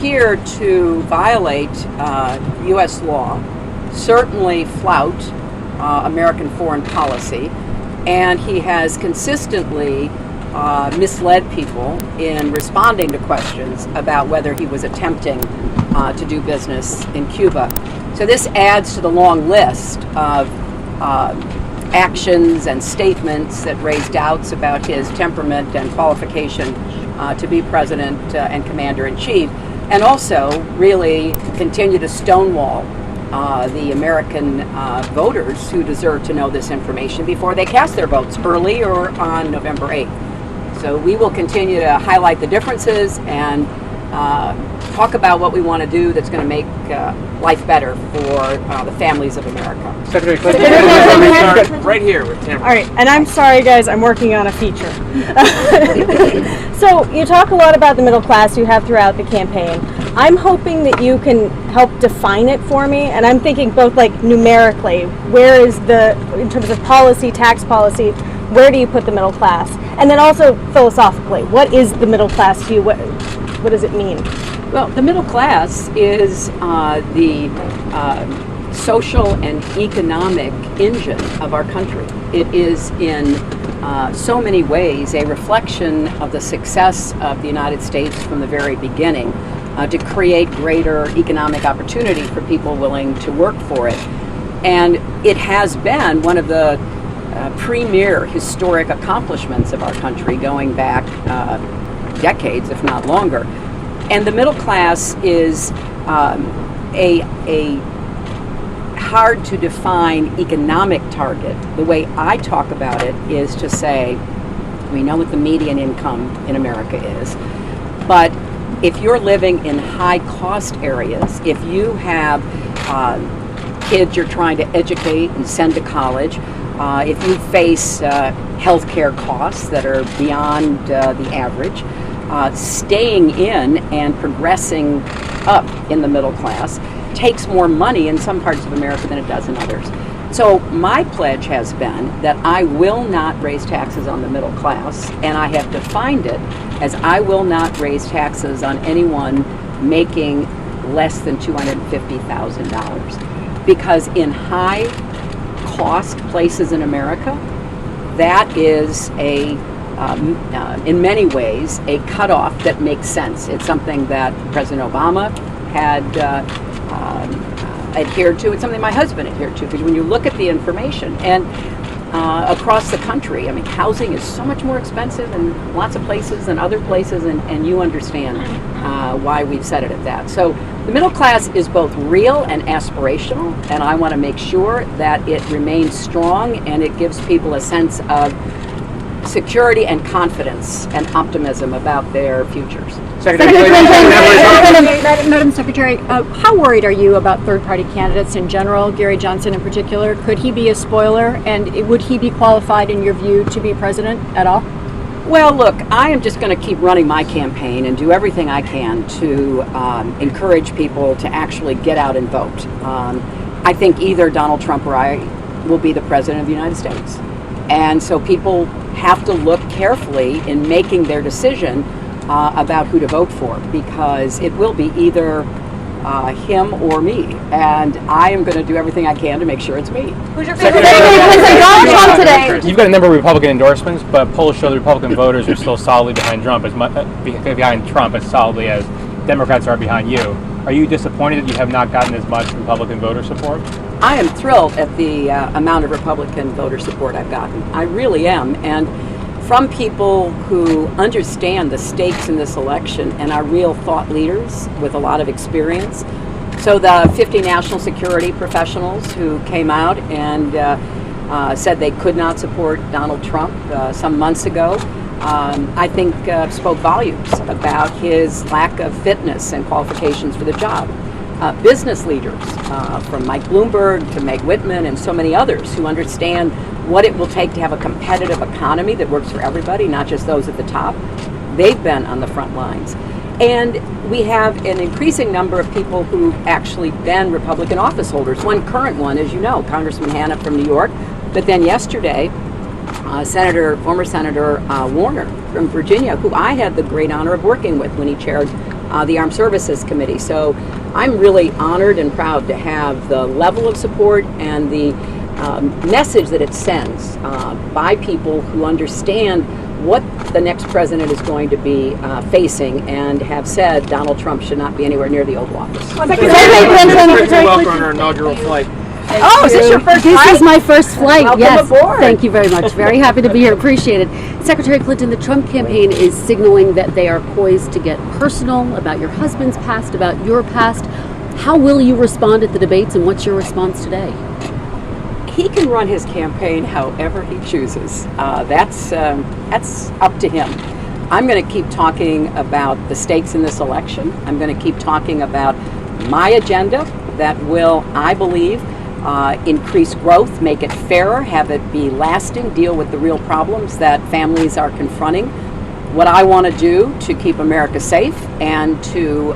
Here to violate U.S. law, certainly flout American foreign policy, and he has consistently misled people in responding to questions about whether he was attempting to do business in Cuba. So this adds to the long list of actions and statements that raise doubts about his temperament and qualification to be president and commander-in-chief, and also really continue to stonewall the American voters who deserve to know this information before they cast their votes early or on November 8th. So we will continue to highlight the differences and talk about what we want to do that's going to make life better for the families of America. Secretary Clinton, right here with Tim. All right, and I'm sorry, guys, I'm working on a feature. So you talk a lot about the middle class you have throughout the campaign. I'm hoping that you can help define it for me, and I'm thinking both like numerically, where is in terms of policy, tax policy, where do you put the middle class? And then also philosophically, what is the middle class to you? What does it mean? Well, the middle class is the social and economic engine of our country. It is in so many ways a reflection of the success of the United States from the very beginning to create greater economic opportunity for people willing to work for it. And it has been one of the premier historic accomplishments of our country going back decades, if not longer. And the middle class is a hard to define economic target. The way I talk about it is to say, we know what the median income in America is, but if you're living in high cost areas, if you have kids you're trying to educate and send to college, if you face health care costs that are beyond the average, staying in and progressing up in the middle class takes more money in some parts of America than it does in others. So my pledge has been that I will not raise taxes on the middle class, and I have defined it as I will not raise taxes on anyone making less than $250,000. Because in high cost places in America, that is in many ways, a cutoff that makes sense. It's something that President Obama had adhered to. It's something my husband adhered to, because when you look at the information and across the country, I mean, housing is so much more expensive in lots of places than other places, and you understand why we've set it at that. So the middle class is both real and aspirational, and I want to make sure that it remains strong and it gives people a sense of security and confidence and optimism about their futures. Madam Secretary, how worried are you about third-party candidates in general, Gary Johnson in particular? Could he be a spoiler, and would he be qualified, in your view, to be president at all? Well, look, I am just going to keep running my campaign and do everything I can to encourage people to actually get out and vote. I think either Donald Trump or I will be the president of the United States. And so people have to look carefully in making their decision about who to vote for, because it will be either him or me, and I am going to do everything I can to make sure it's me. Who's your favorite Donald Trump today? You've got a number of Republican endorsements, but polls show the Republican voters are still solidly behind Trump as solidly as Democrats are behind you. Are you disappointed that you have not gotten as much Republican voter support? I am thrilled at the amount of Republican voter support I've gotten. I really am. And from people who understand the stakes in this election and are real thought leaders with a lot of experience. So the 50 national security professionals who came out and said they could not support Donald Trump some months ago, I think spoke volumes about his lack of fitness and qualifications for the job. Business leaders, from Mike Bloomberg to Meg Whitman and so many others who understand what it will take to have a competitive economy that works for everybody, not just those at the top. They've been on the front lines. And we have an increasing number of people who've actually been Republican office holders. One current one, as you know, Congressman Hanna from New York, but then yesterday, former Senator Warner from Virginia, who I had the great honor of working with when he chaired the Armed Services Committee. So I'm really honored and proud to have the level of support and the message that it sends by people who understand what the next president is going to be facing and have said Donald Trump should not be anywhere near the Oval Office. Welcome on our inaugural flight. Oh, is this your first This flight? is my first flight. Welcome Yes. aboard. Thank you very much. Very happy to be here. Appreciate it. Secretary Clinton, the Trump campaign is signaling that they are poised to get personal about your husband's past, about your past. How will you respond at the debates, and what's your response today? He can run his campaign however he chooses. That's up to him. I'm going to keep talking about the stakes in this election. I'm going to keep talking about my agenda that will, I believe, increase growth, make it fairer, have it be lasting, deal with the real problems that families are confronting. What I want to do to keep America safe and to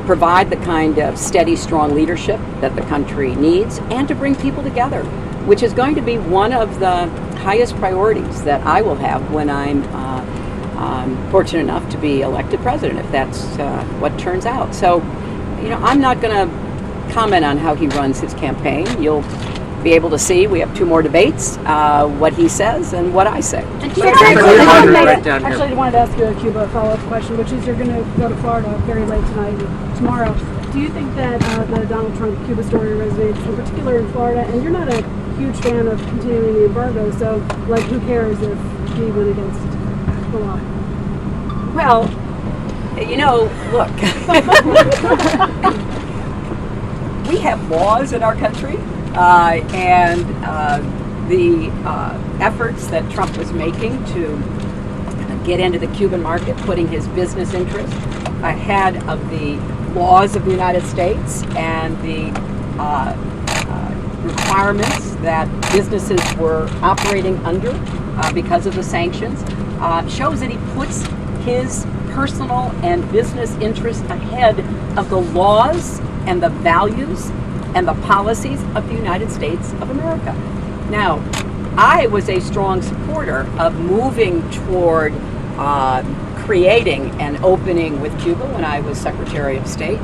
provide the kind of steady, strong leadership that the country needs, and to bring people together, which is going to be one of the highest priorities that I will have when I'm fortunate enough to be elected president, if that's what turns out. So, I'm not going to comment on how he runs his campaign. You'll be able to see, we have 2 more debates, what he says and what I say. Right down here. Actually, I wanted to ask you a Cuba follow-up question, which is you're going to go to Florida very late tonight and tomorrow. Do you think that the Donald Trump Cuba story resonates, in particular in Florida? And you're not a huge fan of continuing the embargo, so who cares if he went against the law? Well, look, we have laws in our country, and the efforts that Trump was making to get into the Cuban market, putting his business interests ahead of the laws of the United States and the requirements that businesses were operating under because of the sanctions, shows that he puts his personal and business interests ahead of the laws and the values and the policies of the United States of America. Now, I was a strong supporter of moving toward creating an opening with Cuba when I was Secretary of State.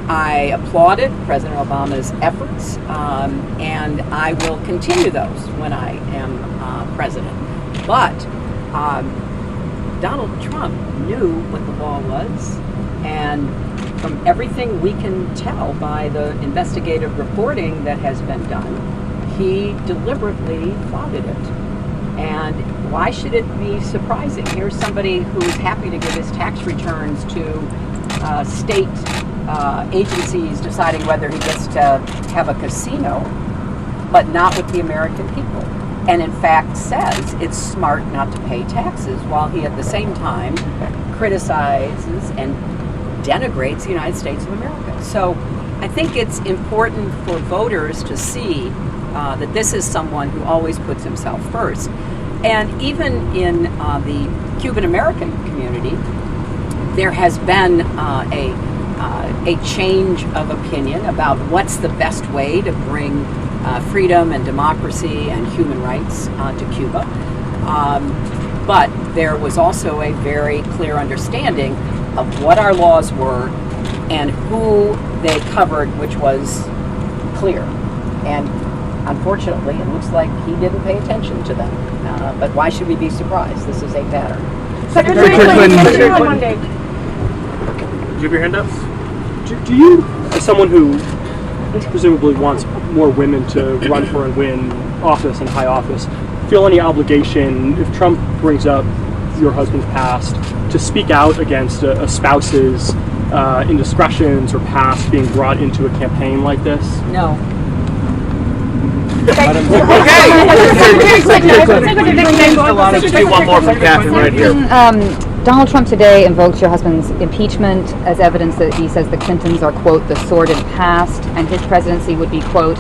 I applauded President Obama's efforts, and I will continue those when I am president. But Donald Trump knew what the law was, and from everything we can tell by the investigative reporting that has been done, he deliberately flouted it. And why should it be surprising? Here's somebody who's happy to give his tax returns to state agencies deciding whether he gets to have a casino, but not with the American people. And in fact says it's smart not to pay taxes, while he at the same time criticizes and denigrates the United States of America. So I think it's important for voters to see that this is someone who always puts himself first. And even in the Cuban American community, there has been a change of opinion about what's the best way to bring freedom and democracy and human rights to Cuba. But there was also a very clear understanding of what our laws were and who they covered, which was clear. And unfortunately, it looks like he didn't pay attention to them. But why should we be surprised? This is a pattern. Secretary Clinton, one day. Do you have your hand up? Do you, as someone who presumably wants more women to run for and win office and high office, feel any obligation, if Trump brings up your husband's past, to speak out against a spouse's indiscretions or past being brought into a campaign like this? No. Let's do one more from Catherine right here. Donald Trump today invokes your husband's impeachment as evidence that he says the Clintons are, quote, the sordid past, and his presidency would be, quote,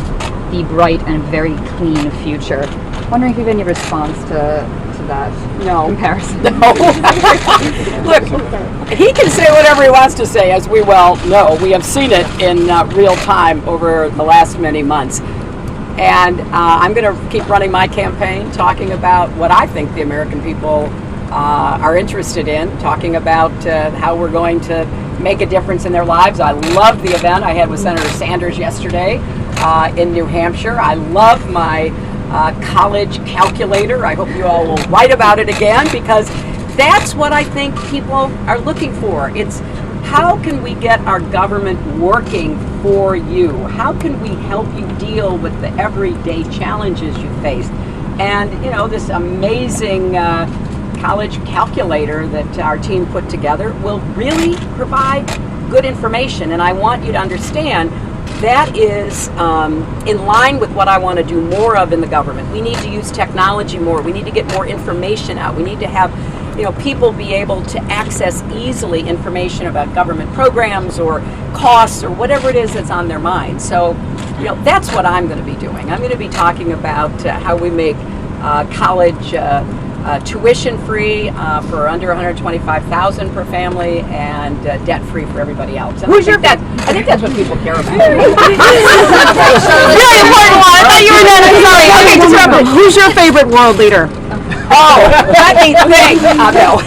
the bright and very clean future. Wondering if you have any response to that comparison. No. Look, he can say whatever he wants to say, as we well know. We have seen it in real time over the last many months. And I'm going to keep running my campaign, talking about what I think the American people are interested in, talking about how we're going to make a difference in their lives. I love the event I had with Senator Sanders yesterday in New Hampshire. I love my college calculator. I hope you all will write about it again, because that's what I think people are looking for. It's how can we get our government working for you? How can we help you deal with the everyday challenges you face? And this amazing college calculator that our team put together will really provide good information. And I want you to understand that is in line with what I want to do more of in the government. We need to use technology more. We need to get more information out. We need to have people be able to access easily information about government programs or costs or whatever it is that's on their mind. So, that's what I'm going to be doing. I'm going to be talking about how we make college tuition free for under $125,000 per family and debt free for everybody else. And I think that's what people care about. Very important one. I thought you were done. Sorry. Okay, just remember, who's your favorite world leader? Oh, let me think. No.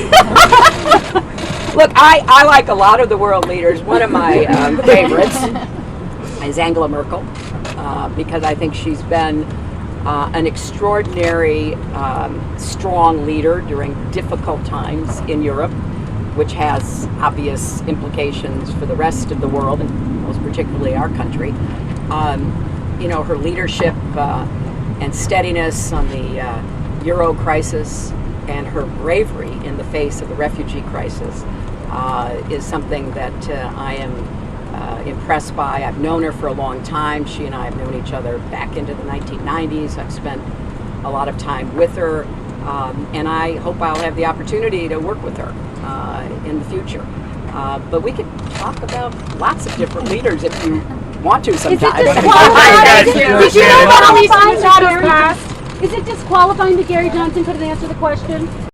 Look, I like a lot of the world leaders. One of my favorites is Angela Merkel, because I think she's been an extraordinary, strong leader during difficult times in Europe, which has obvious implications for the rest of the world, and most particularly our country. Her leadership and steadiness on the Euro crisis and her bravery in the face of the refugee crisis is something that I am impressed by. I've known her for a long time. She and I have known each other back into the 1990s. I've spent a lot of time with her, and I hope I'll have the opportunity to work with her in the future. But we could talk about lots of different leaders if you want to sometime. Is it disqualifying that Gary Johnson couldn't answer the question?